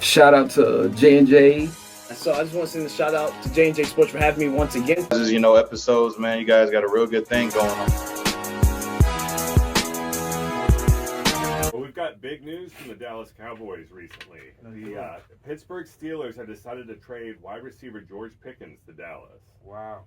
Shout out to J&J. So I just want to send a shout out to J&J Sports for having me once again. This is, episodes, man. You guys got a real good thing going on. Well, we've got big news from the Dallas Cowboys recently. The Pittsburgh Steelers have decided to trade wide receiver George Pickens to Dallas. Wow.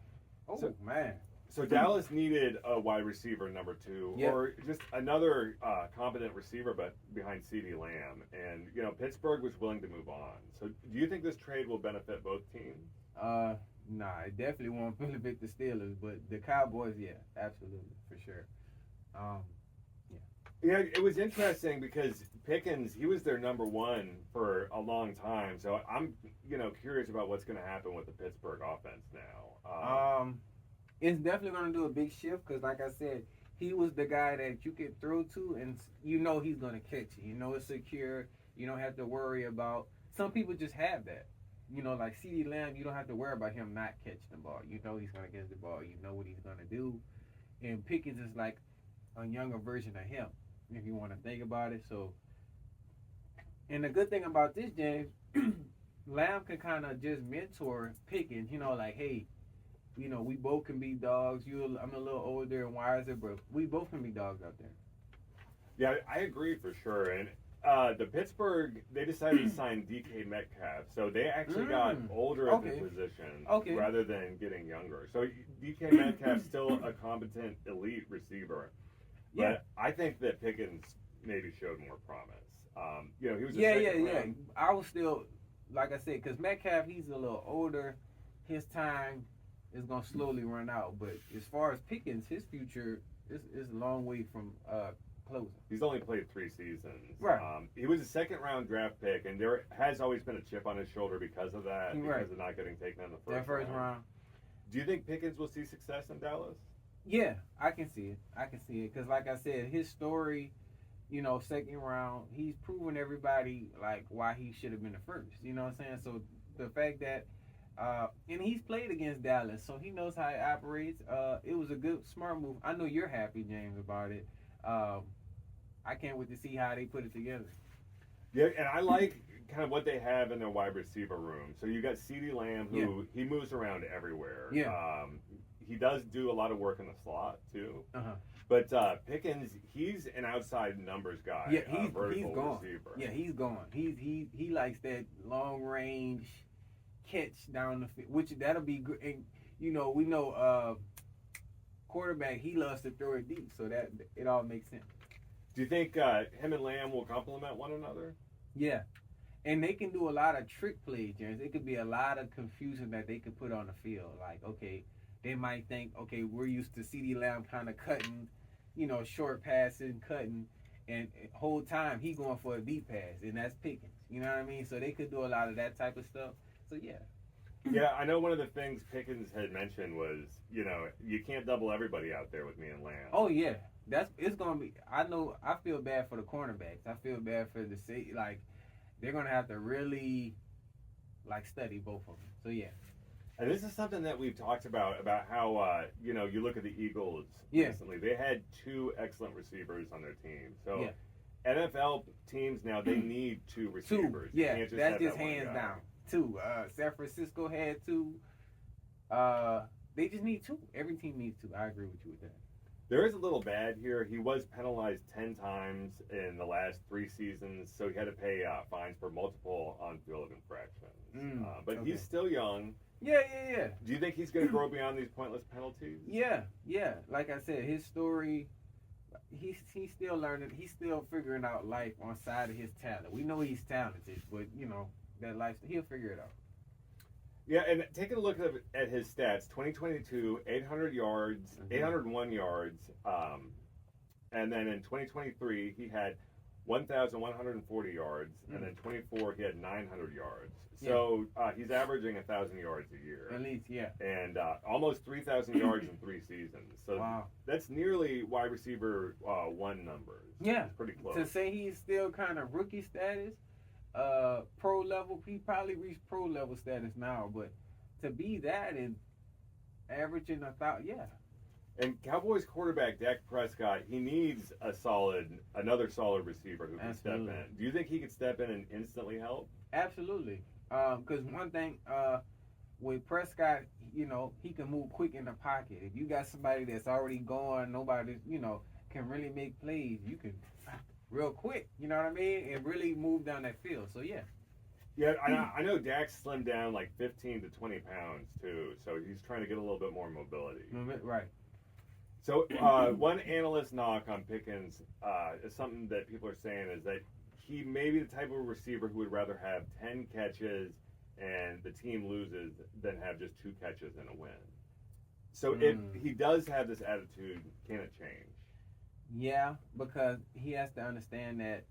Oh, man. So Dallas needed a wide receiver number 2, or just another competent receiver, but behind CeeDee Lamb. And Pittsburgh was willing to move on. So do you think this trade will benefit both teams? Nah, it definitely won't benefit the Steelers, but the Cowboys, yeah, absolutely, for sure. Yeah, it was interesting because Pickens, he was their number 1 for a long time. So I'm, curious about what's going to happen with the Pittsburgh offense now. It's definitely going to do a big shift because, like I said, he was the guy that you could throw to and he's going to catch it. It's secure. You don't have to worry about. Some people just have that. Like CeeDee Lamb, you don't have to worry about him not catching the ball. He's going to catch the ball. You know what he's going to do. And Pickens is like a younger version of him, if you want to think about it. So, and the good thing about this, James, Lamb can kind of just mentor Pickens, like, hey, we both can be dogs. I'm a little older and wiser, but we both can be dogs out there. Yeah, I agree for sure. And the Pittsburgh, they decided to sign DK Metcalf. So they actually got older at the position rather than getting younger. So DK Metcalf's still a competent elite receiver. But I think that Pickens maybe showed more promise. He was round. I was still, like I said, because Metcalf, he's a little older. His time is going to slowly run out. But as far as Pickens, his future is a long way from closing. He's only played 3 seasons. Right. He was a second-round draft pick, and there has always been a chip on his shoulder because of that, because of not getting taken in the first round. Do you think Pickens will see success in Dallas? Yeah, I can see it. Because like I said, his story, second round, he's proven everybody, like, why he should have been the first. You know what I'm saying? So the fact that, and he's played against Dallas, so he knows how it operates. It was a good, smart move. I know you're happy, James, about it. I can't wait to see how they put it together. Yeah, and I like kind of what they have in their wide receiver room. So you got CeeDee Lamb, who he moves around everywhere. Yeah. He does do a lot of work in the slot too. But Pickens, he's an outside numbers guy. Yeah, he's gone. Receiver. Yeah, he's gone. He likes that long range catch down the field, which that'll be good. And we know quarterback, he loves to throw it deep, so that it all makes sense. Do you think him and Lamb will complement one another? Yeah, and they can do a lot of trick plays, James. It could be a lot of confusion that they could put on the field. Like, okay, they might think, okay, we're used to CeeDee Lamb kind of cutting, short passing, cutting, and whole time he going for a deep pass, and that's Pickens. You know what I mean? So they could do a lot of that type of stuff. So yeah. Yeah, I know one of the things Pickens had mentioned was, you can't double everybody out there with me and Lamb. Oh yeah, it's gonna be. I feel bad for the cornerbacks. I feel bad for the safety. Like, they're gonna have to really, like, study both of them. So yeah. And this is something that we've talked about how you look at the Eagles recently. They had 2 excellent receivers on their team. So NFL teams now, they need 2 receivers. Yeah, that's just hands down. 2. San Francisco had 2. They just need 2. Every team needs 2. I agree with you with that. There is a little bad here. He was penalized 10 times in the last 3 seasons, so he had to pay fines for multiple on-field infractions. But he's still young. Yeah. Do you think he's going to grow beyond these pointless penalties? Yeah. Like I said, his story, he's still learning. He's still figuring out life on side of his talent. We know he's talented, but, that life, he'll figure it out. Yeah, and taking a look at his stats, 2022, 800 yards, 801 yards, and then in 2023, he had 1,140 yards, and then 24, he had 900 yards. So he's averaging 1,000 yards a year. At least, yeah. And almost 3,000 yards in 3 seasons. So that's nearly wide receiver 1 numbers. Yeah. It's pretty close. To say he's still kind of rookie status, pro level, he probably reached pro level status now, but to be that and averaging 1,000, yeah. And Cowboys quarterback Dak Prescott, he needs another solid receiver who can step in. Do you think he could step in and instantly help? Absolutely. Because one thing with Prescott, he can move quick in the pocket. If you got somebody that's already going, nobody, can really make plays, you can real quick, you know what I mean, and really move down that field. So yeah. Yeah, I know Dak slimmed down like 15 to 20 pounds too, so he's trying to get a little bit more mobility. Right. So one analyst knock on Pickens is something that people are saying is that he may be the type of receiver who would rather have 10 catches and the team loses than have just 2 catches and a win. So if he does have this attitude, can it change? Yeah, because he has to understand that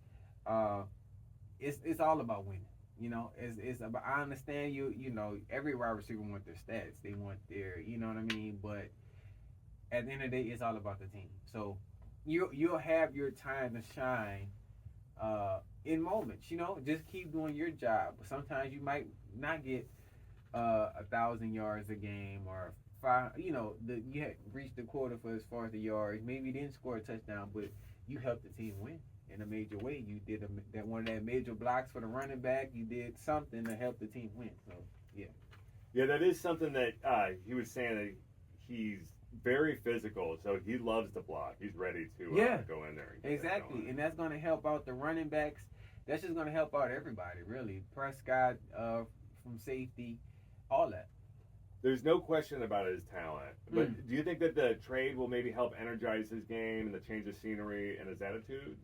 it's all about winning. It's about. I understand every wide receiver want their stats. They want their, you know what I mean. But at the end of the day, it's all about the team. So you'll have your time to shine in moments. Just keep doing your job. Sometimes you might not get 1,000 yards a game or 5. You had reached the quota for as far as the yards. Maybe you didn't score a touchdown, but you helped the team win in a major way. You did one of that major blocks for the running back. You did something to help the team win. So yeah. Yeah, that is something that he was saying that he's very physical, so he loves to block. He's ready to go in there. Exactly, and that's going to help out the running backs. That's just going to help out everybody, really. Prescott from safety, all that. There's no question about his talent, but do you think that the trade will maybe help energize his game and the change of scenery and his attitude?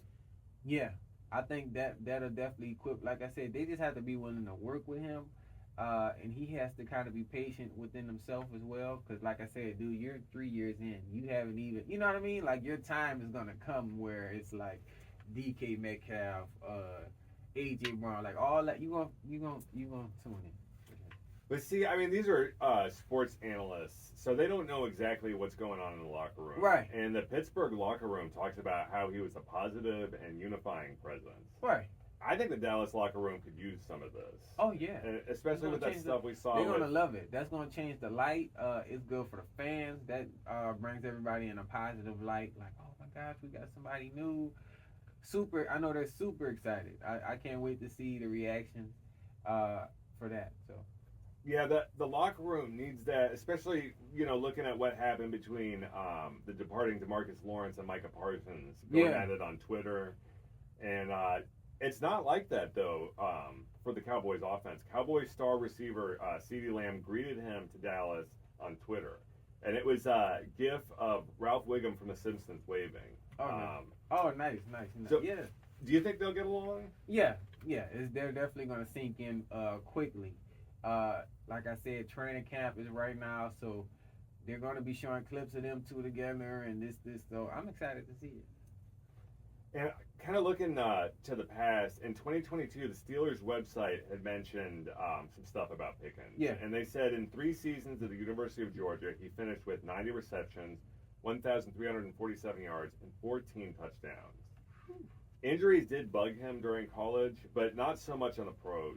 Yeah, I think that'll definitely equip. Like I said, they just have to be willing to work with him, and he has to kind of be patient within himself as well. Because, like I said, dude, you're 3 years in. You haven't even, you know what I mean? Like your time is gonna come where it's like DK Metcalf, AJ Brown, like all that. You gonna tune in. But see, I mean, these are sports analysts, so they don't know exactly what's going on in the locker room. Right. And the Pittsburgh locker room talks about how he was a positive and unifying presence. Right. I think the Dallas locker room could use some of this. Oh, yeah. And especially with that stuff we saw. They're going to love it. That's going to change the light. It's good for the fans. That brings everybody in a positive light. Like, oh, my gosh, we got somebody new. I know they're super excited. I can't wait to see the reaction for that. So. Yeah, the locker room needs that, especially, looking at what happened between the departing DeMarcus Lawrence and Micah Parsons going at it on Twitter. And it's not like that, though, for the Cowboys offense. Cowboys star receiver CeeDee Lamb greeted him to Dallas on Twitter. And it was a gif of Ralph Wiggum from The Simpsons waving. Nice. So, yeah. Do you think they'll get along? Yeah. They're definitely going to sink in quickly. Like I said, training camp is right now, so they're going to be showing clips of them two together and this. So I'm excited to see it. And kind of looking to the past, in 2022, the Steelers website had mentioned some stuff about Pickens. Yeah. And they said in 3 seasons at the University of Georgia, he finished with 90 receptions, 1,347 yards, and 14 touchdowns. Injuries did bug him during college, but not so much on the pros.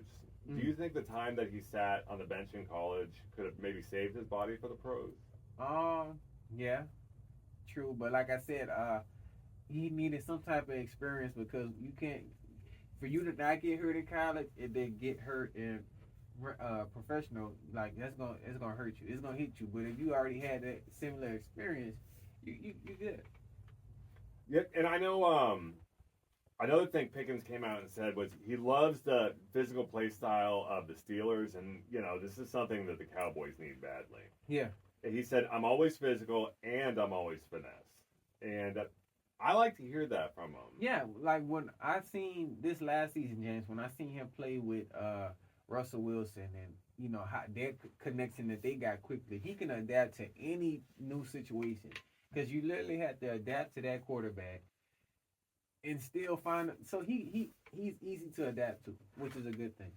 Do you think the time that he sat on the bench in college could have maybe saved his body for the pros? Yeah, true. But like I said, he needed some type of experience because you can't, for you to not get hurt in college and then get hurt in professional, like it's gonna hurt you. It's gonna hit you. But if you already had that similar experience, you good. Yeah, and I know another thing Pickens came out and said was he loves the physical play style of the Steelers, and this is something that the Cowboys need badly. Yeah. And he said, "I'm always physical and I'm always finesse," and I like to hear that from him. Yeah, like when I seen this last season, James, when I seen him play with Russell Wilson and how their connection that they got quickly, he can adapt to any new situation because you literally have to adapt to that quarterback. And still find so he's easy to adapt to, which is a good thing.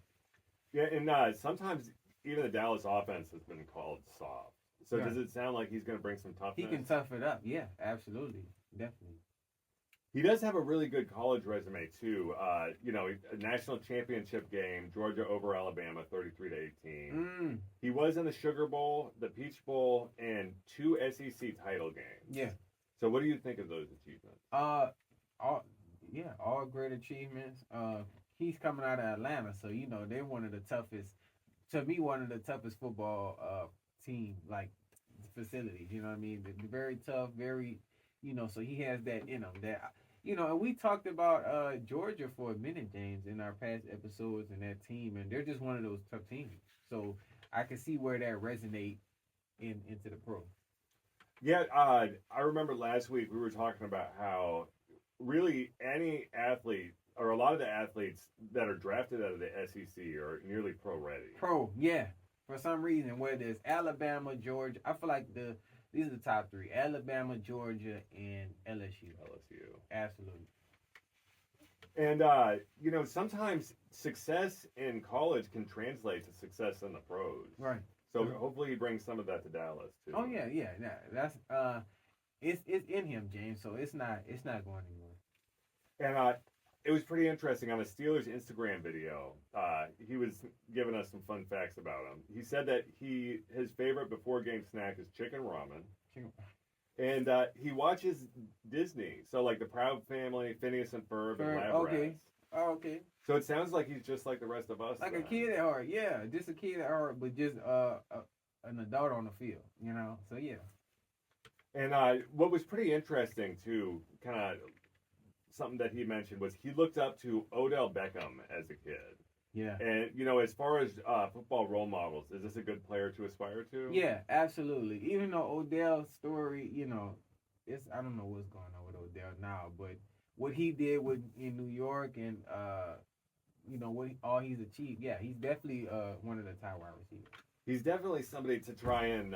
Yeah, and sometimes even the Dallas offense has been called soft. So does it sound like he's going to bring some toughness? He can tough it up. Yeah, absolutely, definitely. He does have a really good college resume too. A national championship game, Georgia over Alabama, 33-18. He was in the Sugar Bowl, the Peach Bowl, and 2 SEC title games. Yeah. So, what do you think of those achievements? All great achievements. He's coming out of Atlanta, so they're one of the toughest. To me, one of the toughest football team facilities. You know what I mean? They're very tough, very. So he has that in him. That and we talked about Georgia for a minute, James, in our past episodes, and that team, and they're just one of those tough teams. So I can see where that resonates into the pro. Yeah, I remember last week we were talking about how really any athlete or a lot of the athletes that are drafted out of the SEC are nearly pro ready. Pro, yeah. For some reason, whether it's Alabama, Georgia, I feel like these are the top 3: Alabama, Georgia, and LSU. Absolutely. And sometimes success in college can translate to success in the pros. Right. So hopefully he brings some of that to Dallas too. Oh yeah. That's it's in him, James. So it's not going anywhere. And it was pretty interesting on the Steelers Instagram video. He was giving us some fun facts about him. He said that his favorite before game snack is chicken ramen. And he watches Disney, so like the Proud Family, Phineas and Ferb, and Lab Rats. Oh, okay. So it sounds like he's just like the rest of us. Like a kid at heart, yeah. Just a kid at heart, but just an adult on the field, So yeah. And what was pretty interesting too, kind of something that he mentioned was he looked up to Odell Beckham as a kid. Yeah. And as far as football role models, is this a good player to aspire to? Yeah, absolutely. Even though Odell's story, I don't know what's going on with Odell now, but what he did in New York and all he's achieved, yeah, he's definitely one of the top wide receivers. He's definitely somebody to try and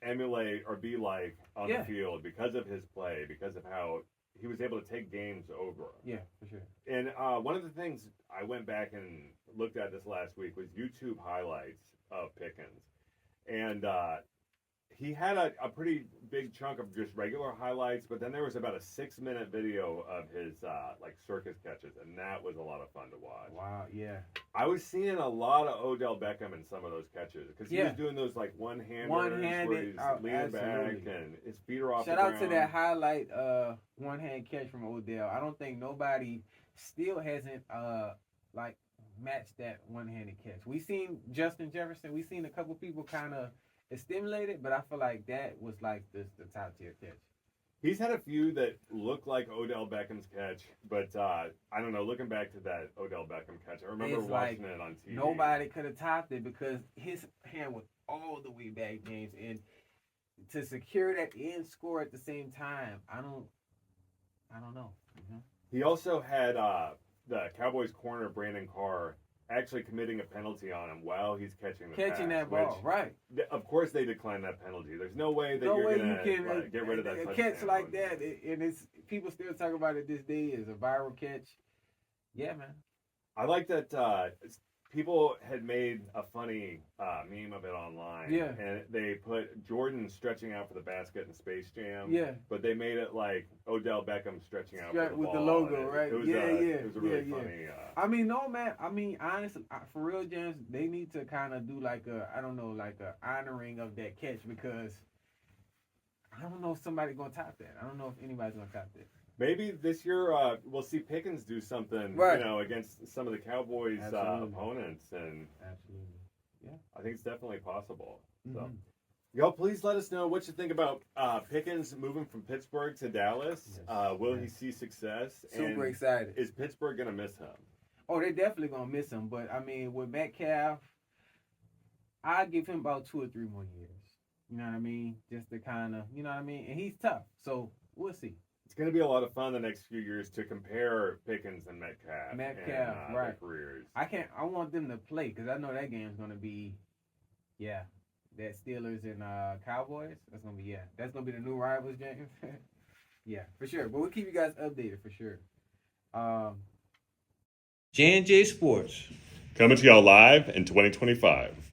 emulate or be like on the field because of his play, because of how he was able to take games over. Yeah, for sure. And one of the things I went back and looked at this last week was YouTube highlights of Pickens. And he had a pretty big chunk of just regular highlights, but then there was about a 6-minute video of his circus catches, and that was a lot of fun to watch. Wow, yeah. I was seeing a lot of Odell Beckham in some of those catches because he was doing those one-handers where he's leaning back and his feet are off the ground. Shout out to that highlight one-hand catch from Odell. I don't think nobody still hasn't matched that one-handed catch. We seen Justin Jefferson. We seen a couple people kind of stimulated, but I feel like that was like the top tier catch. He's had a few that look like Odell Beckham's catch, but I don't know. Looking back to that Odell Beckham catch, I remember watching it on TV. Nobody could have topped it because his hand was all the way back, James, and to secure that and score at the same time, I don't know. Mm-hmm. He also had the Cowboys corner Brandon Carr actually committing a penalty on him while he's catching that ball, right? Of course, they declined that penalty. There's no way that you're going to get rid of that catch like that. And it's people still talk about it this day as a viral catch. Yeah, man. I like that people had made a funny meme of it online. Yeah. And they put Jordan stretching out for the basket in Space Jam. Yeah. But they made it like Odell Beckham stretching out for the with ball. the logo, right? It was a really funny. Honestly, for real, James, they need to kind of do like a honoring of that catch because I don't know if somebody's going to top that. I don't know if anybody's going to top that. Maybe this year we'll see Pickens do something, against some of the Cowboys' opponents, and yeah, I think it's definitely possible. Mm-hmm. So, y'all, please let us know what you think about Pickens moving from Pittsburgh to Dallas. Yes. Will he see success? Super excited. Is Pittsburgh gonna miss him? Oh, they're definitely gonna miss him. But I mean, with Metcalf, I give him about 2 or 3 more years. You know what I mean? Just to kind of, you know what I mean. And he's tough, so we'll see. It's going to be a lot of fun the next few years to compare Pickens and Metcalf and, right? Their careers. I want them to play because I know that game's going to be, that Steelers and Cowboys. That's going to be the new rivals, James. Yeah, for sure. But we'll keep you guys updated for sure. J&J Sports coming to y'all live in 2025.